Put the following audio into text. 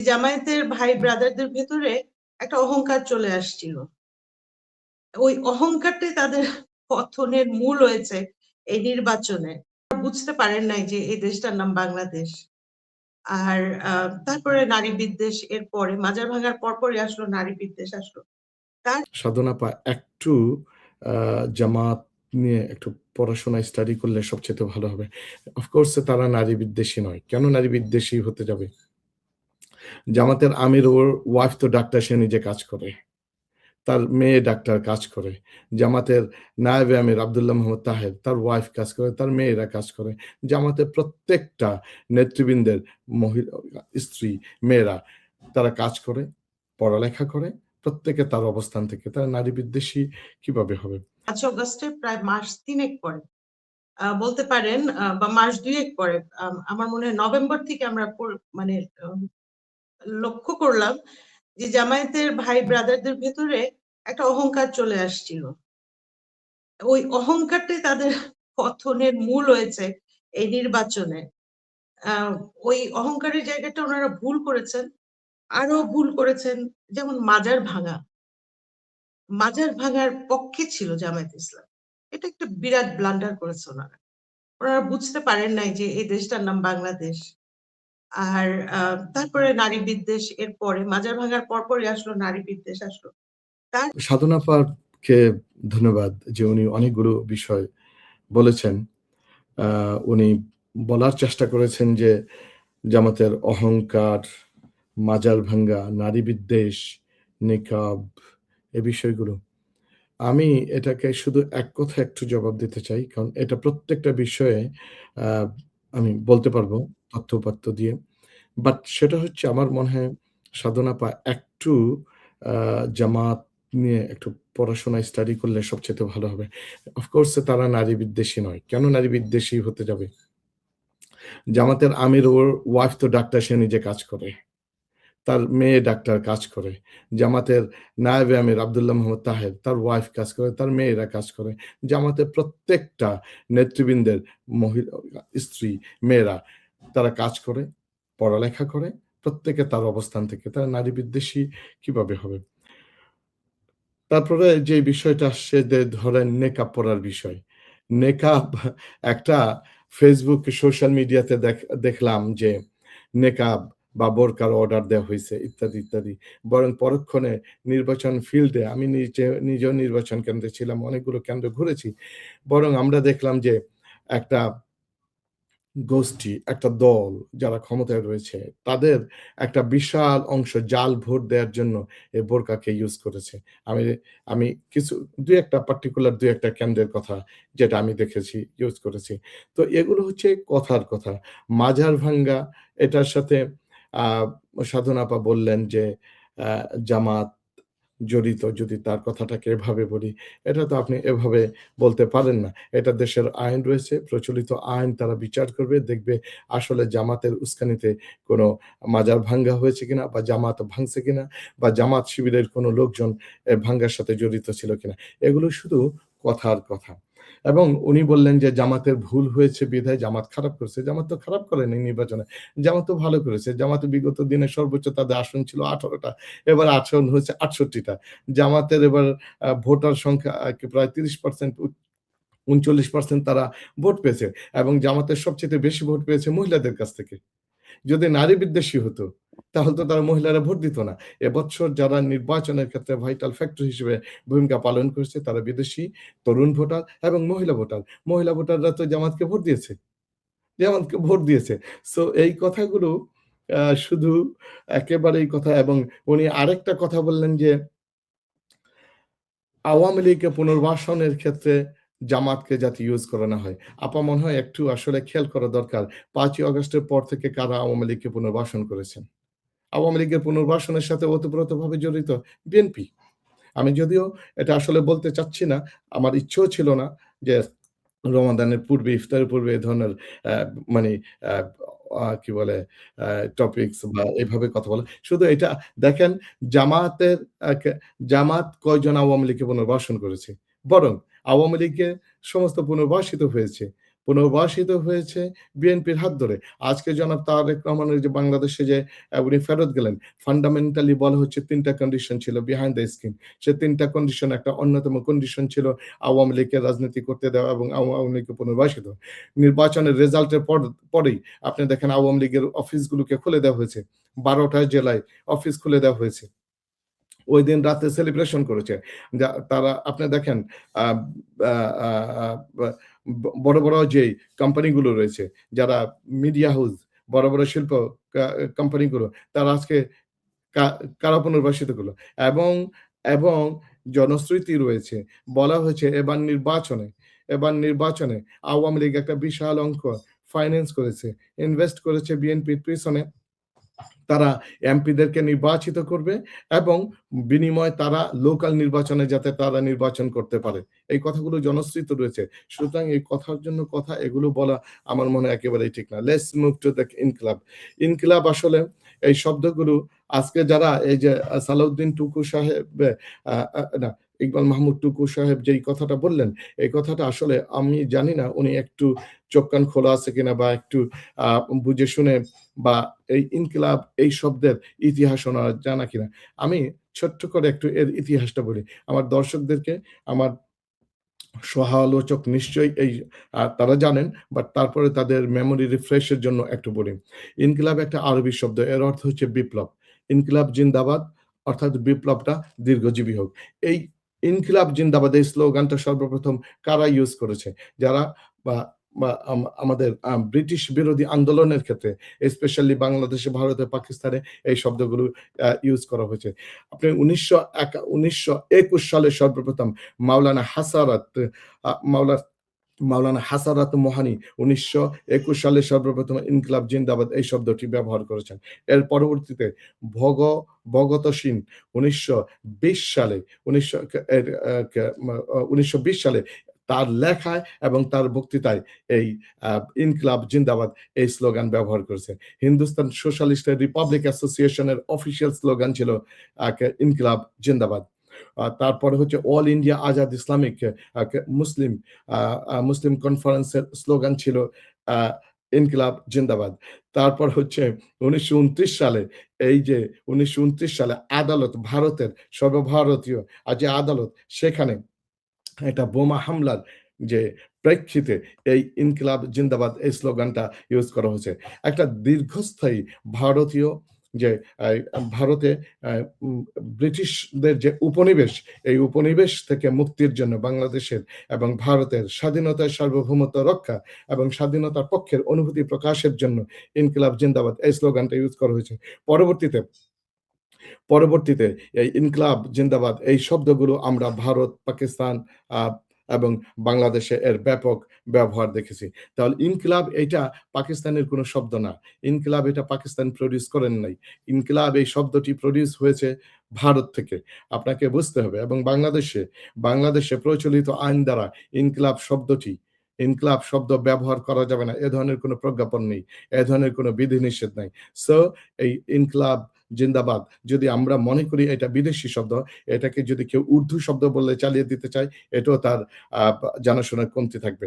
জামায়াতের ভাই ব্রাদারদের ভেতরে একটা অহংকার চলে আসছিল। ওই অহংকারটাই তাদের পতনের মূল হয়েছে এই নির্বাচনে। বুঝতে পারেন নাই যে এই দেশটার নাম বাংলাদেশ। আর তারপরে নারী বিদ্বেষ, এর পরে মাজার ভাঙার পরপরই আসলো নারী বিদ্বেষ আসলো। সাধনা পা একটু জামাত নিয়ে একটু পড়াশোনা স্টাডি করলে সবচেয়ে ভালো হবে। অফকোর্স তারা নারী বিদ্বেষী নয়। কেন নারী বিদ্বেষী হতে যাবে? জামাতের আমির ওর ওয়াইফ তো ডাক্তার, সে নিজে কাজ করে। তার মেয়ে ডাক্তার কাজ করে। জামাতের নায়েবে আমির আব্দুল্লাহ মোহাম্মদ তাহের, তার ওয়াইফ কাজ করে, তার মেয়েরা কাজ করে। জামাতের প্রত্যেকটা নেতৃবৃন্দের স্ত্রী, মেয়েরা তারা কাজ করে, পড়ালেখা করে, প্রত্যেকে তার অবস্থান থেকে। তারা নারী বিদ্বেষী কিভাবে হবে? ৫ অগস্টে প্রায় মাস ৩ পরে বলতে পারেন, বা মাস ২ পরে, আমার মনে হয় নভেম্বর থেকে আমরা মানে লক্ষ্য করলাম যে জামায়াতের ভাই ব্রাদারদের ভেতরে একটা অহংকার চলে আসছিল। ওই অহংকারটাই তাদের পতনের মূল হয়েছে এই নির্বাচনে। ওই অহংকারের জায়গাটা ওনারা ভুল করেছেন। আরো ভুল করেছেন যেমন মাজার ভাঙার পক্ষে ছিল জামায়াত ইসলাম। এটা একটা বিরাট ব্লান্ডার করেছে ওনারা। ওনারা বুঝতে পারেন নাই যে এই দেশটার নাম বাংলাদেশ। আর তারপরে নারী বিদ্বেষ, এর পরে মাজার ভাঙার পরপরই আসলো নারী বিদ্বেষ আসলো। সাধনা পারকে ধন্যবাদ যে উনি অনেকগুলো বিষয় বলেছেন। উনি বলার চেষ্টা করেছেন যে জামাতের অহংকার, মাজার ভাঙ্গা, নারী বিদ্বেষ, নিকাব, এ বিষয়গুলো। আমি এটাকে শুধু এক কথায় একটু জবাব দিতে চাই। কারণ এটা প্রত্যেকটা বিষয়ে আ আমি বলতে পারবো তথ্য-উপাত্ত দিয়ে। বাট সেটা হচ্ছে আমার মনে হয় সাধনা পা একটু আ জামাত নিয়ে একটু পড়াশোনা স্টাডি করলে সবচেয়ে ভালো হবে। অফকোর্স তারা নারী বিদ্বেষী নয়। কেন নারী বিদ্বেষী হতে যাবে? জামাতের আমির ওর ওয়াইফ তো ডাক্তার, সে নিজে কাজ করে। তার মেয়ে ডাক্তার কাজ করে। জামাতের নায়েবে আমির আব্দুল্লাহ মোহাম্মদ তাহের, তার ওয়াইফ কাজ করে, তার মেয়েরা কাজ করে। জামাতের প্রত্যেকটা নেতৃবৃন্দের স্ত্রী, মেয়েরা তারা কাজ করে, পড়ালেখা করে, প্রত্যেকে তার অবস্থান থেকে। তারা নারী বিদ্বেষী কিভাবে হবে? তারপরে যে বিষয়টা আসছে যে ধরেন নেকাব পড়ার বিষয়। নেকাব একটা ফেসবুক, সোশ্যাল মিডিয়াতে দেখলাম যে নেকাব বা বোরকার অর্ডার দেওয়া হইছে ইত্যাদি, ইত্যাদি। বরং পরক্ষণে নির্বাচন ফিল্ডে আমি নিজেও নির্বাচন কেন্দ্রে ছিলাম, অনেকগুলো কেন্দ্র ঘুরেছি। বরং আমরা দেখলাম যে একটা গোষ্ঠী, একটা দল যারা ক্ষমতায় রয়েছে, তাদের একটা বিশাল অংশ জাল ভোট দেওয়ার জন্য এই বোরকাকে ইউজ করেছে। আমি আমি কিছু ২-১ টা পার্টিকুলার ২-১ টা কেন্দ্রের কথা যেটা আমি দেখেছি, ইউজ করেছি। তো এগুলো হচ্ছে কথার কথা। মাজার ভাঙ্গা, এটার সাথে আ সাধনা আপা বললেন যে আ জামাত জড়িত, যদি তার কথাটাকে এভাবে বলি, এটা তো আপনি এভাবে বলতে পারেন না। এটা দেশের আইন রয়েছে, প্রচলিত আইন তারা বিচার করবে, দেখবে আসলে জামাতের উস্কানিতে কোনো মাজার ভাঙ্গা হয়েছে কিনা বা জামাত ভাঙছে কিনা বা জামাত শিবিরের কোনো লোকজন ভাঙ্গার সাথে জড়িত ছিল কিনা। এগুলো শুধু কথার কথা। এবং উনি বললেন যে জামাতের ভুল হয়েছে বিধায় জামাত খারাপ করেছে। জামাত তো খারাপ করেনি নির্বাচনে। জামাত তো ভালো করেছে। জামাত বিগত দিনে সর্বোচ্চ তাদের আসন ছিল 18 টা। এবার আসন হয়েছে 68 টা। জামাতের এবার ভোটার সংখ্যা প্রায় 30% 39% তারা ভোট পেয়েছে এবং জামাতের সবচাইতে বেশি ভোট পেয়েছে মহিলাদের কাছ থেকে। যদি নারী বিদ্বেষী হতো, তাহলে তো তারা মহিলারা ভোট দিত না। এবছর যারা নির্বাচনের ক্ষেত্রে ভাইটাল ফ্যাক্টর হিসেবে ভূমিকা পালন করেছে, তারা বিদেশী, তরুণ ভোটার এবং মহিলা ভোটার। মহিলা ভোটাররা তো জামাতকে ভোট দিয়েছে। জামাতকে ভোট দিয়েছে। সো এই কথাগুলো শুধু একেবারেই কথা। এবং উনি আরেকটা কথা বললেন যে আওয়ামী লীগকে পুনর্বাসনের ক্ষেত্রে জামাতকে যাতে ইউজ করা না হয়। আপা মনে হয় একটু আসলে খেয়াল করা দরকার। ৫ই আগস্টের পর থেকে কারা আওয়ামী লীগকে পুনর্বাসন করেছেন? আওয়ামী লীগের পুনর্বাসনের সাথে ওতপ্রোতভাবে জড়িত বিএনপি। আমি যদিও এটা আসলে বলতে চাচ্ছি না, আমার ইচ্ছেও ছিল না যে রমাদানের পূর্বে, ইফতারের পূর্বে এ ধরনের অ্যা মানে অ্যা কি বলে টপিকস বা এভাবে কথা বলা। শুধু এটা দেখেন জামাতের জামাত কয়জন আওয়ামী লীগকে পুনর্বাসন করেছে। বরং আওয়ামী লীগের সমস্ত পুনর্বাসিত হয়েছে। পুনর্বাসিত হয়েছে বিএনপির হাত ধরে। আজকে জনাব তারেক রহমানের যে বাংলাদেশে যে উনি ফেরত গেলেন, ফান্ডামেন্টালি বলা হচ্ছে ৩ টা কন্ডিশন ছিল বিহাইন্ড দ্য স্ক্রিন। সে ৩ টা কন্ডিশন একটা অন্যতম কন্ডিশন ছিল আওয়ামী লীগকে রাজনীতি করতে দেওয়া এবং আওয়ামী লীগকে পুনর্বাসিত। নির্বাচনের রেজাল্টের পরেই আপনি দেখেন আওয়ামী লীগের অফিসগুলোকে খুলে দেওয়া হয়েছে। ১২টা জেলায় অফিস খুলে দেওয়া হয়েছে। ওই দিন রাতে সেলিব্রেশন করেছে। তারা আপনি দেখেন আ আ আ আ বড়, বড় যেই কোম্পানিগুলো রয়েছে, যারা মিডিয়া হাউস, বড়, বড় শিল্প কা কোম্পানিগুলো, তারা আজকে কা কারা পুনর্বাসিত করলো। এবং, এবং জনশ্রুতি রয়েছে। বলা হয়েছে এবার নির্বাচনে আওয়ামী লীগ একটা বিশাল অঙ্ক ফাইন্যান্স করেছে, ইনভেস্ট করেছে বিএনপির পেছনে। তারা এমপিদেরকে নির্বাচিত করবে এবং বিনিময়ে তারা লোকাল নির্বাচনে যাতে তারা নির্বাচন করতে পারে। এই কথাগুলো জনশ্রুত রয়েছে। সুতরাং এই কথার জন্য কথা এগুলো বলা আমার মনে হয় একেবারেই ঠিক না। লেটস মুভ টু দ্য ইনকিলাব। ইনকিলাব আসলে এই শব্দগুলো আজকে যারা এই যে সালাউদ্দিন টুকু সাহেব না ইকবাল মাহমুদ টুকু সাহেব যেই কথাটা বললেন, এই কথাটা আসলে আমি জানি না উনি একটু চোখ কান খোলা আছে কিনা বা একটু বুঝে শুনে বা এই ইনকিলাব এই শব্দের ইতিহাস ওনার জানা কিনা। আমি ছোট্ট করে একটু এর ইতিহাসটা বলি। আমার দর্শকদেরকে আমার সহ-আলোচক নিশ্চয়ই এই তারা জানেন, বাট তারপরে তাদের মেমোরি রিফ্রেশ এর জন্য একটু বলি। ইনকিলাব একটা আরবি শব্দ। এর অর্থ হচ্ছে বিপ্লব। ইনকিলাব জিন্দাবাদ অর্থাৎ বিপ্লবটা দীর্ঘজীবী হোক। এই ইনকিলাব জিন্দাবাদ এই স্লোগানটা সর্বপ্রথম কারা ইউজ করেছে? যারা বা বা আমাদের ব্রিটিশ বিরোধী আন্দোলনের ক্ষেত্রে স্পেশালি বাংলাদেশে, ভারতে, পাকিস্তানে এই শব্দগুলো ইউজ করা হয়েছে। আপনি ১৯২১ সালে সর্বপ্রথম মাওলানা হাসারাত মোহানি ১৯২১ সালে সর্বপ্রথম ইনকিলাব জিন্দাবাদ এই শব্দটি ব্যবহার করেছেন। এর পরবর্তীতে ভগৎ সিং ১৯২০ সালে ১৯২০ সালে তার লেখায় এবং তার বক্তৃতায় এই ইনকিলাব জিন্দাবাদ এই স্লোগান ব্যবহার করেছেন। হিন্দুস্তান সোশ্যালিস্ট রিপাবলিক অ্যাসোসিয়েশনের অফিসিয়াল স্লোগান ছিল ইনকিলাব জিন্দাবাদ। তারপরে হচ্ছে অল ইন্ডিয়া আজাদ ইসলামিক মুসলিম কনফারেন্সের স্লোগান ছিল ইনকিলাব জিন্দাবাদ। তারপর হচ্ছে ১৯২৯ সালে এই যে ১৯২৯ সালে আদালত, ভারতের সর্বভারতীয় যে আদালত, সেখানে একটা বোমা হামলার যে প্রেক্ষিতে এই ইনকিলাব জিন্দাবাদ এই স্লোগানটা ইউজ করা হয়েছে। একটা দীর্ঘস্থায়ী ভারতীয় যে ভারতে ব্রিটিশদের যে উপনিবেশ, এই উপনিবেশ থেকে মুক্তির জন্য বাংলাদেশের এবং ভারতের স্বাধীনতার সার্বভৌমত্ব রক্ষা এবং স্বাধীনতার পক্ষের অনুভূতি প্রকাশের জন্য ইনকিলাব জিন্দাবাদ এই স্লোগানটা ইউজ করা হয়েছে। পরবর্তীতে এই ইনকিলাব জিন্দাবাদ এই শব্দগুলো আমরা ভারত, পাকিস্তান এবং বাংলাদেশে এর ব্যাপক ব্যবহার দেখেছি। তাহলে ইনকিলাব এটা পাকিস্তানের কোনো শব্দ না। ইনকিলাব এটা পাকিস্তান প্রডিউস করেন নাই। ইনকিলাব এই শব্দটি প্রডিউস হয়েছে ভারত থেকে। আপনাকে বুঝতে হবে। এবং বাংলাদেশে প্রচলিত আইন দ্বারা ইনকিলাব শব্দ ব্যবহার করা যাবে না। এ ধরনের কোনো প্রজ্ঞাপন নেই। এ ধরনের কোনো বিধিনিষেধ নাই। সো এই ইনকিলাব জিন্দাবাদ যদি আমরা মনে করি এটা বিদেশি শব্দ, এটাকে যদি কেউ উর্দু শব্দ বলে চালিয়ে দিতে চায়, এটাও তার জানাশোনার কমতি থাকবে।